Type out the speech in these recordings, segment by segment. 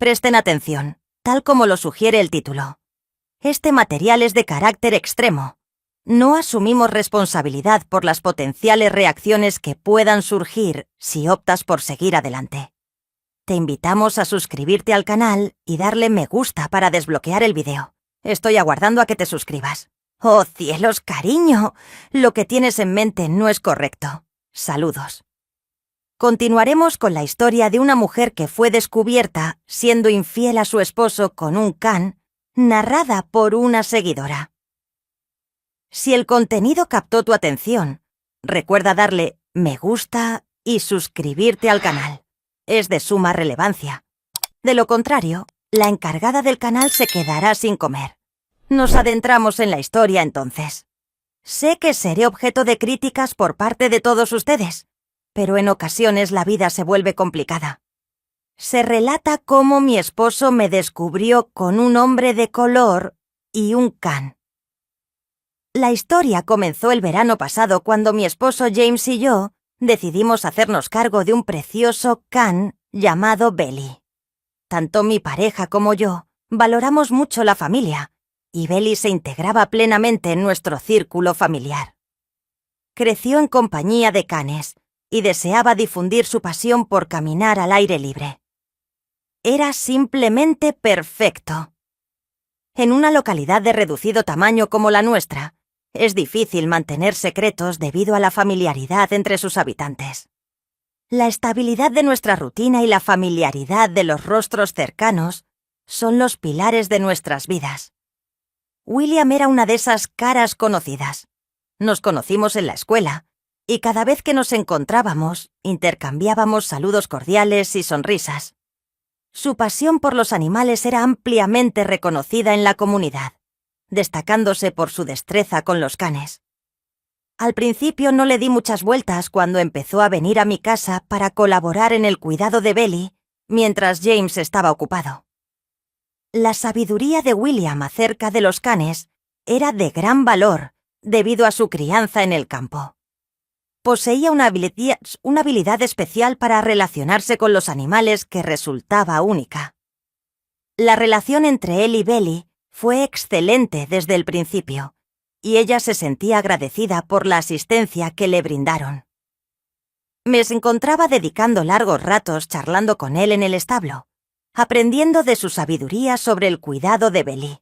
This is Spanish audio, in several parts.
Presten atención, tal como lo sugiere el título. Este material es de carácter extremo. No asumimos responsabilidad por las potenciales reacciones que puedan surgir si optas por seguir adelante. Te invitamos a suscribirte al canal y darle me gusta para desbloquear el video. Estoy aguardando a que te suscribas. ¡Oh, cielos, cariño! Lo que tienes en mente no es correcto. Saludos. Continuaremos con la historia de una mujer que fue descubierta siendo infiel a su esposo con un can, narrada por una seguidora. Si el contenido captó tu atención, recuerda darle me gusta y suscribirte al canal. Es de suma relevancia. De lo contrario, la encargada del canal se quedará sin comer. Nos adentramos en la historia entonces. Sé que seré objeto de críticas por parte de todos ustedes, pero en ocasiones la vida se vuelve complicada. Se relata cómo mi esposo me descubrió con un hombre de color y un can. La historia comenzó el verano pasado cuando mi esposo James y yo decidimos hacernos cargo de un precioso can llamado Belly. Tanto mi pareja como yo valoramos mucho la familia, y Belly se integraba plenamente en nuestro círculo familiar. Creció en compañía de canes y deseaba difundir su pasión por caminar al aire libre. Era simplemente perfecto. En una localidad de reducido tamaño como la nuestra, es difícil mantener secretos debido a la familiaridad entre sus habitantes. La estabilidad de nuestra rutina y la familiaridad de los rostros cercanos son los pilares de nuestras vidas. William era una de esas caras conocidas. Nos conocimos en la escuela, y cada vez que nos encontrábamos, intercambiábamos saludos cordiales y sonrisas. Su pasión por los animales era ampliamente reconocida en la comunidad, destacándose por su destreza con los canes. Al principio no le di muchas vueltas cuando empezó a venir a mi casa para colaborar en el cuidado de Belly mientras James estaba ocupado. La sabiduría de William acerca de los canes era de gran valor debido a su crianza en el campo. Poseía una habilidad especial para relacionarse con los animales que resultaba única. La relación entre él y Belly fue excelente desde el principio, y ella se sentía agradecida por la asistencia que le brindaron. Me encontraba dedicando largos ratos charlando con él en el establo, aprendiendo de su sabiduría sobre el cuidado de Belly.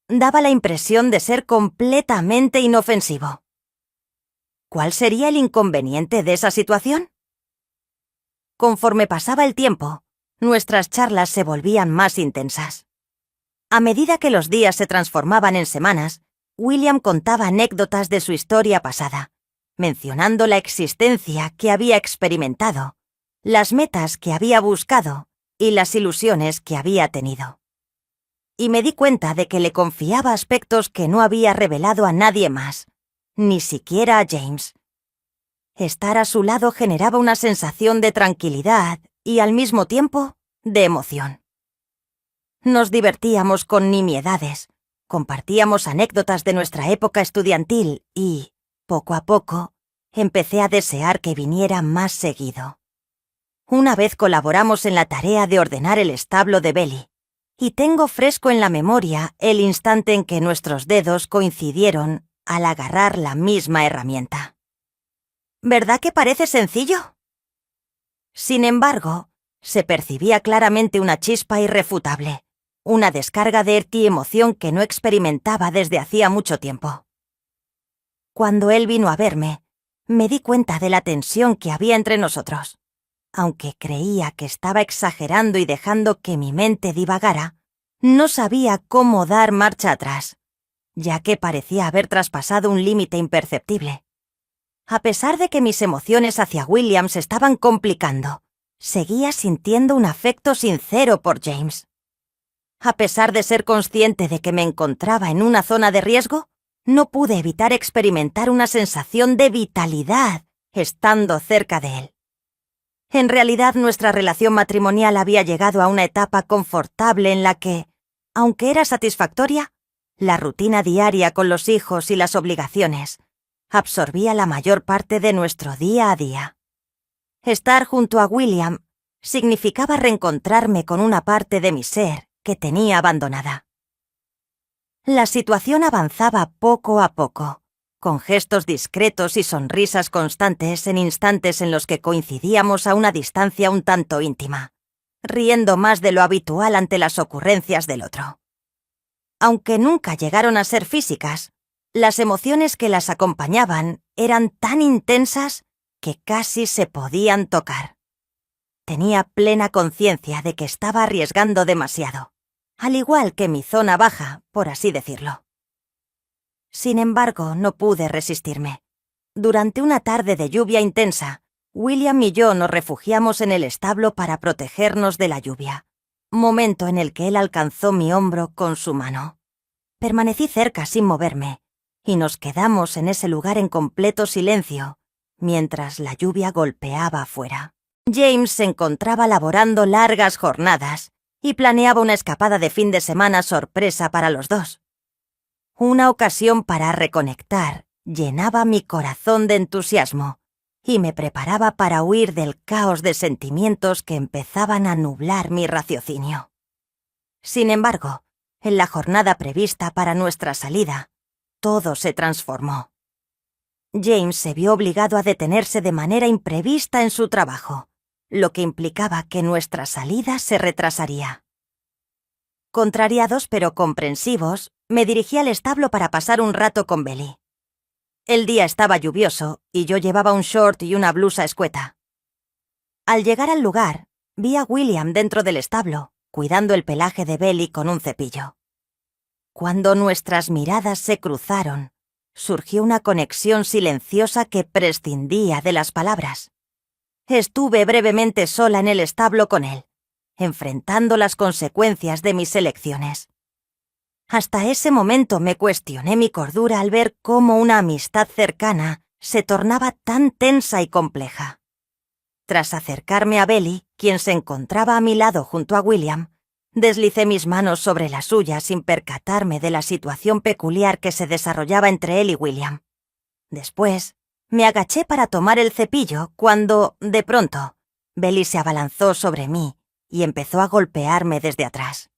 Daba la impresión de ser completamente inofensivo. ¿Cuál sería el inconveniente de esa situación? Conforme pasaba el tiempo, nuestras charlas se volvían más intensas. A medida que los días se transformaban en semanas, William contaba anécdotas de su historia pasada, mencionando la existencia que había experimentado, las metas que había buscado y las ilusiones que había tenido. Y me di cuenta de que le confiaba aspectos que no había revelado a nadie más, ni siquiera a James. Estar a su lado generaba una sensación de tranquilidad y, al mismo tiempo, de emoción. Nos divertíamos con nimiedades, compartíamos anécdotas de nuestra época estudiantil y, poco a poco, empecé a desear que viniera más seguido. Una vez colaboramos en la tarea de ordenar el establo de Belly, y tengo fresco en la memoria el instante en que nuestros dedos coincidieron al agarrar la misma herramienta. ¿Verdad que parece sencillo? Sin embargo, se percibía claramente una chispa irrefutable, una descarga de emoción que no experimentaba desde hacía mucho tiempo. Cuando él vino a verme, me di cuenta de la tensión que había entre nosotros. Aunque creía que estaba exagerando y dejando que mi mente divagara, no sabía cómo dar marcha atrás, ya que parecía haber traspasado un límite imperceptible. A pesar de que mis emociones hacia William se estaban complicando, seguía sintiendo un afecto sincero por James. A pesar de ser consciente de que me encontraba en una zona de riesgo, no pude evitar experimentar una sensación de vitalidad estando cerca de él. En realidad, nuestra relación matrimonial había llegado a una etapa confortable en la que, aunque era satisfactoria, la rutina diaria con los hijos y las obligaciones absorbía la mayor parte de nuestro día a día. Estar junto a William significaba reencontrarme con una parte de mi ser que tenía abandonada. La situación avanzaba poco a poco, con gestos discretos y sonrisas constantes en instantes en los que coincidíamos a una distancia un tanto íntima, riendo más de lo habitual ante las ocurrencias del otro. Aunque nunca llegaron a ser físicas, las emociones que las acompañaban eran tan intensas que casi se podían tocar. Tenía plena conciencia de que estaba arriesgando demasiado, al igual que mi zona baja, por así decirlo. Sin embargo, no pude resistirme. Durante una tarde de lluvia intensa, William y yo nos refugiamos en el establo para protegernos de la lluvia, momento en el que él alcanzó mi hombro con su mano. Permanecí cerca sin moverme, y nos quedamos en ese lugar en completo silencio, mientras la lluvia golpeaba afuera. James se encontraba laborando largas jornadas y planeaba una escapada de fin de semana sorpresa para los dos. Una ocasión para reconectar llenaba mi corazón de entusiasmo y me preparaba para huir del caos de sentimientos que empezaban a nublar mi raciocinio. Sin embargo, en la jornada prevista para nuestra salida, todo se transformó. James se vio obligado a detenerse de manera imprevista en su trabajo, lo que implicaba que nuestra salida se retrasaría. Contrariados pero comprensivos, me dirigí al establo para pasar un rato con Belly. El día estaba lluvioso y yo llevaba un short y una blusa escueta. Al llegar al lugar, vi a William dentro del establo, cuidando el pelaje de Belly con un cepillo. Cuando nuestras miradas se cruzaron, surgió una conexión silenciosa que prescindía de las palabras. Estuve brevemente sola en el establo con él, enfrentando las consecuencias de mis elecciones. Hasta ese momento me cuestioné mi cordura al ver cómo una amistad cercana se tornaba tan tensa y compleja. Tras acercarme a Belly, quien se encontraba a mi lado junto a William, deslicé mis manos sobre la suya sin percatarme de la situación peculiar que se desarrollaba entre él y William. Después, me agaché para tomar el cepillo cuando, de pronto, Belly se abalanzó sobre mí y empezó a golpearme desde atrás.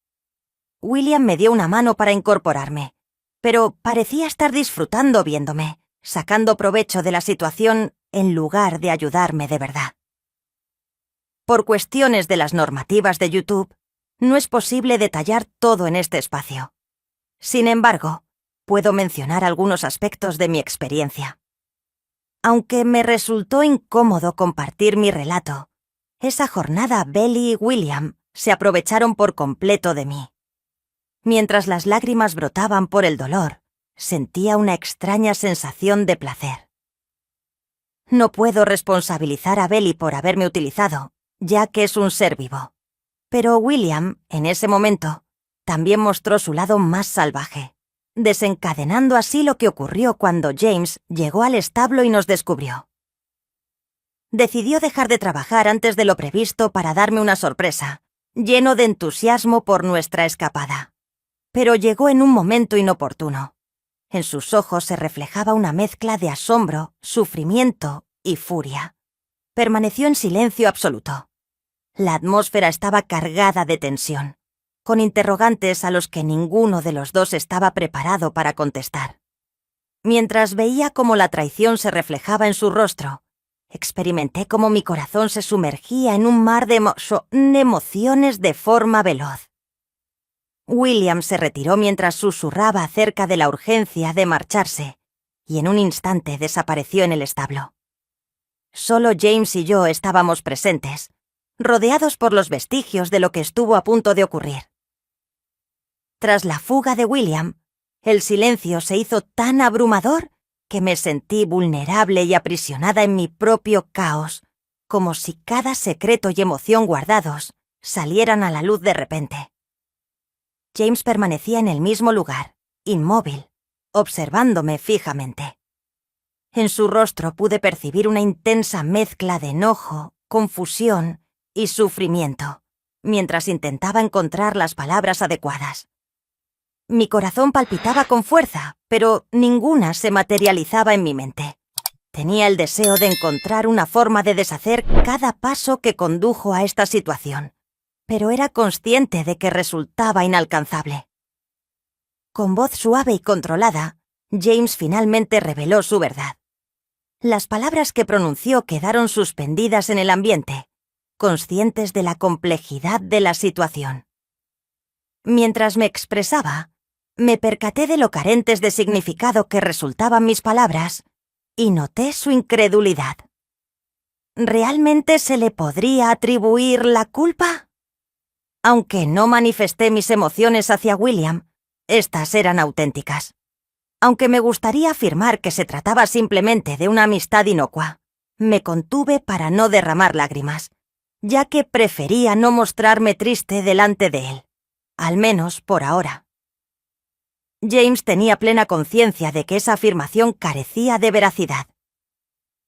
William me dio una mano para incorporarme, pero parecía estar disfrutando viéndome, sacando provecho de la situación en lugar de ayudarme de verdad. Por cuestiones de las normativas de YouTube, no es posible detallar todo en este espacio. Sin embargo, puedo mencionar algunos aspectos de mi experiencia. Aunque me resultó incómodo compartir mi relato, esa jornada Belly y William se aprovecharon por completo de mí. Mientras las lágrimas brotaban por el dolor, sentía una extraña sensación de placer. No puedo responsabilizar a Belly por haberme utilizado, ya que es un ser vivo. Pero William, en ese momento, también mostró su lado más salvaje, desencadenando así lo que ocurrió cuando James llegó al establo y nos descubrió. Decidió dejar de trabajar antes de lo previsto para darme una sorpresa, lleno de entusiasmo por nuestra escapada. Pero llegó en un momento inoportuno. En sus ojos se reflejaba una mezcla de asombro, sufrimiento y furia. Permaneció en silencio absoluto. La atmósfera estaba cargada de tensión, con interrogantes a los que ninguno de los dos estaba preparado para contestar. Mientras veía cómo la traición se reflejaba en su rostro, experimenté cómo mi corazón se sumergía en un mar de emociones de forma veloz. William se retiró mientras susurraba acerca de la urgencia de marcharse, y en un instante desapareció en el establo. Solo James y yo estábamos presentes, rodeados por los vestigios de lo que estuvo a punto de ocurrir. Tras la fuga de William, el silencio se hizo tan abrumador que me sentí vulnerable y aprisionada en mi propio caos, como si cada secreto y emoción guardados salieran a la luz de repente. James permanecía en el mismo lugar, inmóvil, observándome fijamente. En su rostro pude percibir una intensa mezcla de enojo, confusión y sufrimiento, mientras intentaba encontrar las palabras adecuadas. Mi corazón palpitaba con fuerza, pero ninguna se materializaba en mi mente. Tenía el deseo de encontrar una forma de deshacer cada paso que condujo a esta situación, pero era consciente de que resultaba inalcanzable. Con voz suave y controlada, James finalmente reveló su verdad. Las palabras que pronunció quedaron suspendidas en el ambiente, conscientes de la complejidad de la situación. Mientras me expresaba, me percaté de lo carentes de significado que resultaban mis palabras y noté su incredulidad. ¿Realmente se le podría atribuir la culpa? Aunque no manifesté mis emociones hacia William, estas eran auténticas. Aunque me gustaría afirmar que se trataba simplemente de una amistad inocua, me contuve para no derramar lágrimas, ya que prefería no mostrarme triste delante de él, al menos por ahora. James tenía plena conciencia de que esa afirmación carecía de veracidad.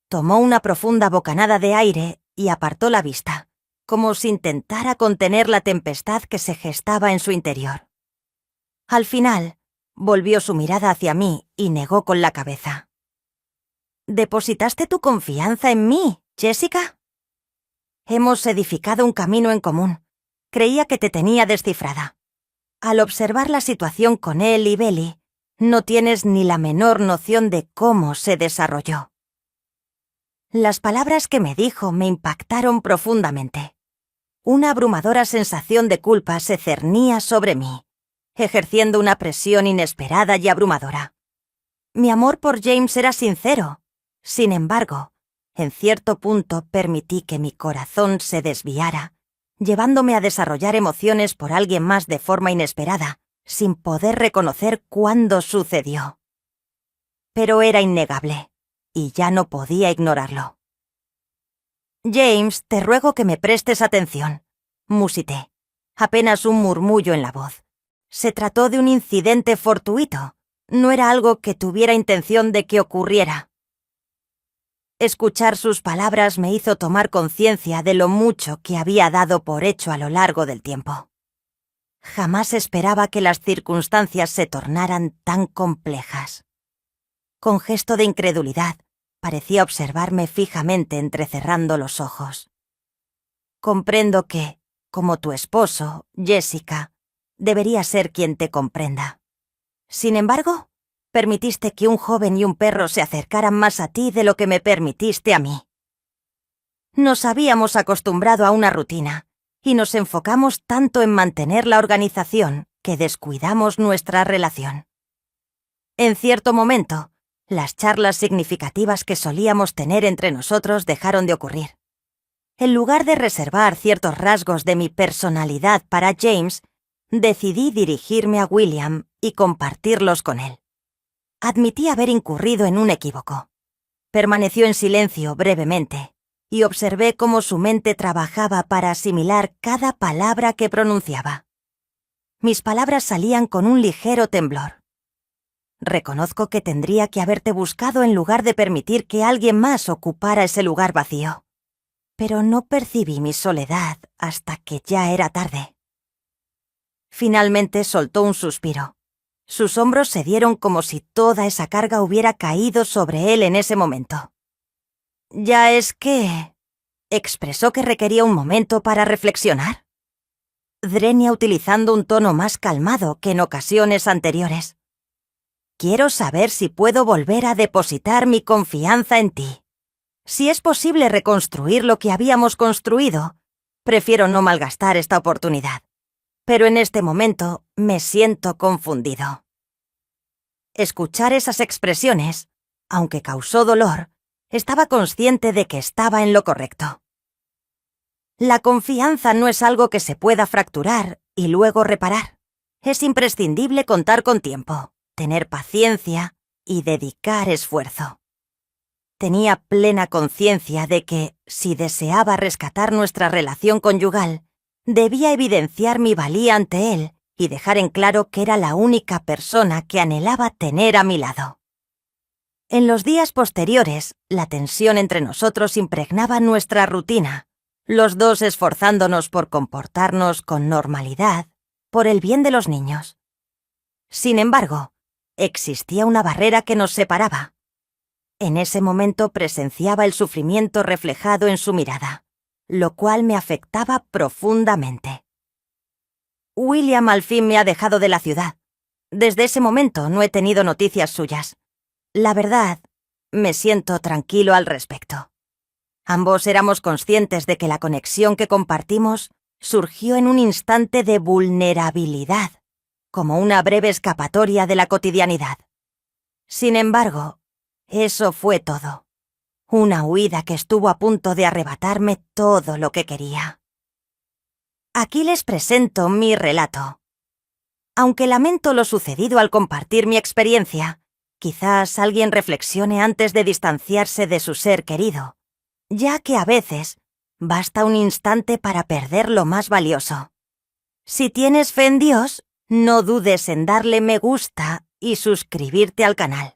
Tomó una profunda bocanada de aire y apartó la vista, como si intentara contener la tempestad que se gestaba en su interior. Al final, volvió su mirada hacia mí y negó con la cabeza. ¿Depositaste tu confianza en mí, Jessica? Hemos edificado un camino en común. Creía que te tenía descifrada. Al observar la situación con él y Belly, no tienes ni la menor noción de cómo se desarrolló. Las palabras que me dijo me impactaron profundamente. Una abrumadora sensación de culpa se cernía sobre mí, ejerciendo una presión inesperada y abrumadora. Mi amor por James era sincero. Sin embargo, en cierto punto permití que mi corazón se desviara, llevándome a desarrollar emociones por alguien más de forma inesperada, sin poder reconocer cuándo sucedió. Pero era innegable, y ya no podía ignorarlo. James, te ruego que me prestes atención, musité, apenas un murmullo en la voz. Se trató de un incidente fortuito, no era algo que tuviera intención de que ocurriera. Escuchar sus palabras me hizo tomar conciencia de lo mucho que había dado por hecho a lo largo del tiempo. Jamás esperaba que las circunstancias se tornaran tan complejas. Con gesto de incredulidad, parecía observarme fijamente entrecerrando los ojos. Comprendo que, como tu esposo, Jessica, debería ser quien te comprenda. Sin embargo, permitiste que un joven y un perro se acercaran más a ti de lo que me permitiste a mí. Nos habíamos acostumbrado a una rutina y nos enfocamos tanto en mantener la organización que descuidamos nuestra relación. En cierto momento, las charlas significativas que solíamos tener entre nosotros dejaron de ocurrir. En lugar de reservar ciertos rasgos de mi personalidad para James, decidí dirigirme a William y compartirlos con él. Admití haber incurrido en un equívoco. Permaneció en silencio brevemente y observé cómo su mente trabajaba para asimilar cada palabra que pronunciaba. Mis palabras salían con un ligero temblor. Reconozco que tendría que haberte buscado en lugar de permitir que alguien más ocupara ese lugar vacío. Pero no percibí mi soledad hasta que ya era tarde. Finalmente soltó un suspiro. Sus hombros se dieron como si toda esa carga hubiera caído sobre él en ese momento. «Ya es que...» expresó que requería un momento para reflexionar. Drenia utilizando un tono más calmado que en ocasiones anteriores. «Quiero saber si puedo volver a depositar mi confianza en ti. Si es posible reconstruir lo que habíamos construido, prefiero no malgastar esta oportunidad. Pero en este momento me siento confundido». Escuchar esas expresiones, aunque causó dolor, estaba consciente de que estaba en lo correcto. La confianza no es algo que se pueda fracturar y luego reparar. Es imprescindible contar con tiempo, tener paciencia y dedicar esfuerzo. Tenía plena conciencia de que, si deseaba rescatar nuestra relación conyugal, debía evidenciar mi valía ante él y dejar en claro que era la única persona que anhelaba tener a mi lado. En los días posteriores, la tensión entre nosotros impregnaba nuestra rutina, los dos esforzándonos por comportarnos con normalidad, por el bien de los niños. Sin embargo, existía una barrera que nos separaba. En ese momento presenciaba el sufrimiento reflejado en su mirada, lo cual me afectaba profundamente. William al fin me ha dejado de la ciudad. Desde ese momento no he tenido noticias suyas. La verdad, me siento tranquilo al respecto. Ambos éramos conscientes de que la conexión que compartimos surgió en un instante de vulnerabilidad, como una breve escapatoria de la cotidianidad. Sin embargo, eso fue todo. Una huida que estuvo a punto de arrebatarme todo lo que quería. Aquí les presento mi relato. Aunque lamento lo sucedido al compartir mi experiencia, quizás alguien reflexione antes de distanciarse de su ser querido, ya que a veces basta un instante para perder lo más valioso. Si tienes fe en Dios, no dudes en darle me gusta y suscribirte al canal.